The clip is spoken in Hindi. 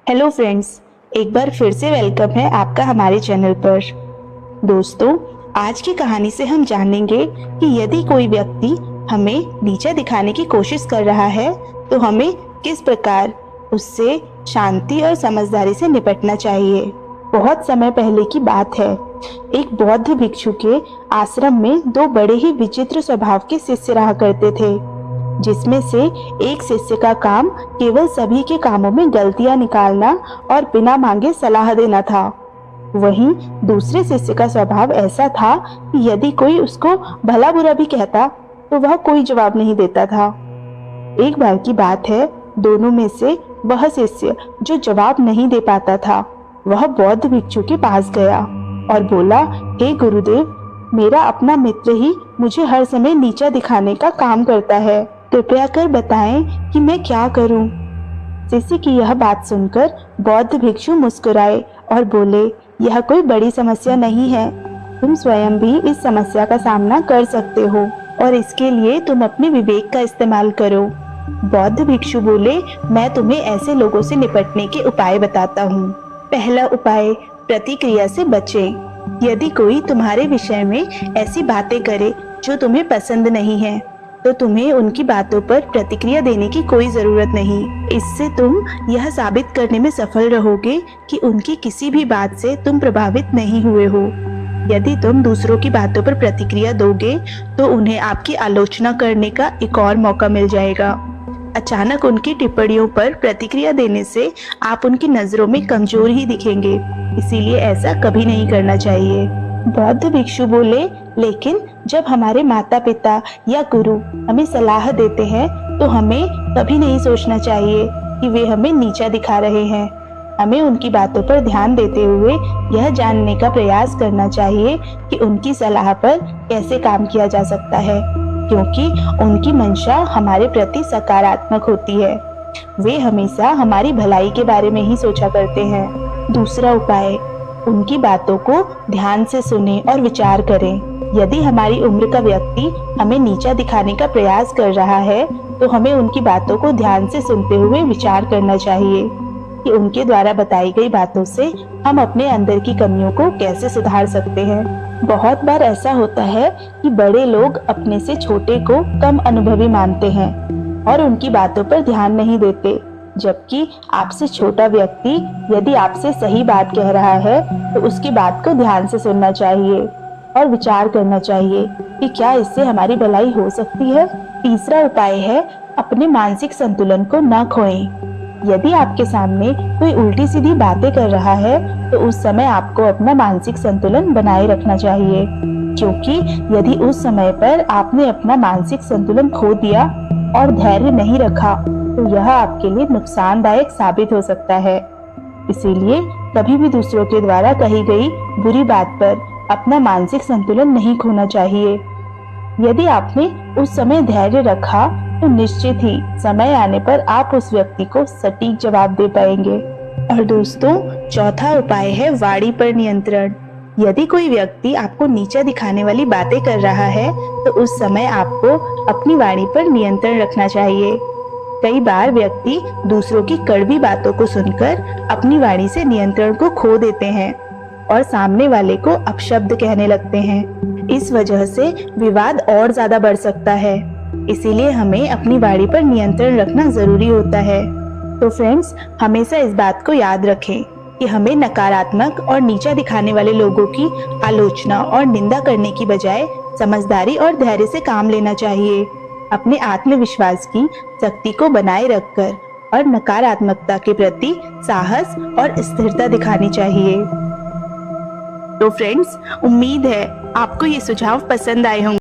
हेलो फ्रेंड्स, एक बार फिर से वेलकम है आपका हमारे चैनल पर। दोस्तों, आज की कहानी से हम जानेंगे कि यदि कोई व्यक्ति हमें नीचा दिखाने की कोशिश कर रहा है तो हमें किस प्रकार उससे शांति और समझदारी से निपटना चाहिए। बहुत समय पहले की बात है। एक बौद्ध भिक्षु के आश्रम में दो बड़े ही विचित्र स्वभाव के शिष्य रहा करते थे, जिसमें से एक शिष्य का काम केवल सभी के कामों में गलतियां निकालना और बिना मांगे सलाह देना था। वहीं दूसरे शिष्य का स्वभाव ऐसा था कि यदि कोई उसको भला बुरा भी कहता तो वह कोई जवाब नहीं देता था। एक बार की बात है, दोनों में से वह शिष्य जो जवाब नहीं दे पाता था वह बौद्ध भिक्षु के पास गया और बोला, हे गुरुदेव, मेरा अपना मित्र ही मुझे हर समय नीचा दिखाने का काम करता है। कृपया कर बताएं कि मैं क्या करूं। शिष्य की यह बात सुनकर बौद्ध भिक्षु मुस्कुराए और बोले, यह कोई बड़ी समस्या नहीं है। तुम स्वयं भी इस समस्या का सामना कर सकते हो और इसके लिए तुम अपने विवेक का इस्तेमाल करो। बौद्ध भिक्षु बोले, मैं तुम्हें ऐसे लोगों से निपटने के उपाय बताता हूँ। पहला उपाय, प्रतिक्रिया से बचें। यदि कोई तुम्हारे विषय में ऐसी बातें करे जो तुम्हें पसंद नहीं है तो तुम्हें उनकी बातों पर प्रतिक्रिया देने की कोई जरूरत नहीं। इससे तुम यह साबित करने में सफल रहोगे कि उनकी किसी भी बात से तुम प्रभावित नहीं हुए हो। यदि तुम दूसरों की बातों पर प्रतिक्रिया दोगे तो उन्हें आपकी आलोचना करने का एक और मौका मिल जाएगा। अचानक उनकी टिप्पणियों पर प्रतिक्रिया देने से आप उनकी नजरों में कमजोर ही दिखेंगे, इसीलिए ऐसा कभी नहीं करना चाहिए। बौद्ध भिक्षु बोले, लेकिन जब हमारे माता पिता या गुरु हमें सलाह देते हैं तो हमें कभी नहीं सोचना चाहिए कि वे हमें नीचा दिखा रहे हैं। हमें उनकी बातों पर ध्यान देते हुए यह जानने का प्रयास करना चाहिए कि उनकी सलाह पर कैसे काम किया जा सकता है, क्योंकि उनकी मंशा हमारे प्रति सकारात्मक होती है। वे हमेशा हमारी भलाई के बारे में ही सोचा करते हैं। दूसरा उपाय, उनकी बातों को ध्यान से सुने और विचार करें। यदि हमारी उम्र का व्यक्ति हमें नीचा दिखाने का प्रयास कर रहा है तो हमें उनकी बातों को ध्यान से सुनते हुए विचार करना चाहिए कि उनके द्वारा बताई गई बातों से हम अपने अंदर की कमियों को कैसे सुधार सकते हैं। बहुत बार ऐसा होता है कि बड़े लोग अपने से छोटे को कम अनुभवी मानते हैं और उनकी बातों पर ध्यान नहीं देते, जबकि आपसे छोटा व्यक्ति यदि आपसे सही बात कह रहा है तो उसकी बात को ध्यान से सुनना चाहिए और विचार करना चाहिए कि क्या इससे हमारी भलाई हो सकती है। तीसरा उपाय है, अपने मानसिक संतुलन को न खोएं। यदि आपके सामने कोई उल्टी सीधी बातें कर रहा है तो उस समय आपको अपना मानसिक संतुलन बनाए रखना चाहिए, क्योंकि यदि उस समय पर आपने अपना मानसिक संतुलन खो दिया और धैर्य नहीं रखा तो यह आपके लिए नुकसानदायक साबित हो सकता है। इसीलिए कभी भी दूसरों के द्वारा कही गई बुरी बात पर अपना मानसिक संतुलन नहीं खोना चाहिए। यदि आपने उस समय धैर्य रखा तो निश्चित ही समय आने पर आप उस व्यक्ति को सटीक जवाब दे पाएंगे। और दोस्तों, चौथा उपाय है वाणी पर नियंत्रण। यदि कोई व्यक्ति आपको नीचा दिखाने वाली बातें कर रहा है तो उस समय आपको अपनी वाणी पर नियंत्रण रखना चाहिए। कई बार व्यक्ति दूसरों की कड़वी बातों को सुनकर अपनी वाणी से नियंत्रण को खो देते हैं और सामने वाले को अपशब्द कहने लगते हैं। इस वजह से विवाद और ज्यादा बढ़ सकता है। इसीलिए हमें अपनी वाणी पर नियंत्रण रखना जरूरी होता है। तो फ्रेंड्स, हमेशा इस बात को याद रखें कि हमें नकारात्मक और नीचा दिखाने वाले लोगों की आलोचना और निंदा करने की बजाय समझदारी और धैर्य से काम लेना चाहिए। अपने आत्मविश्वास की शक्ति को बनाए रखकर और नकारात्मकता के प्रति साहस और स्थिरता दिखानी चाहिए। तो फ्रेंड्स, उम्मीद है आपको ये सुझाव पसंद आए होंगे।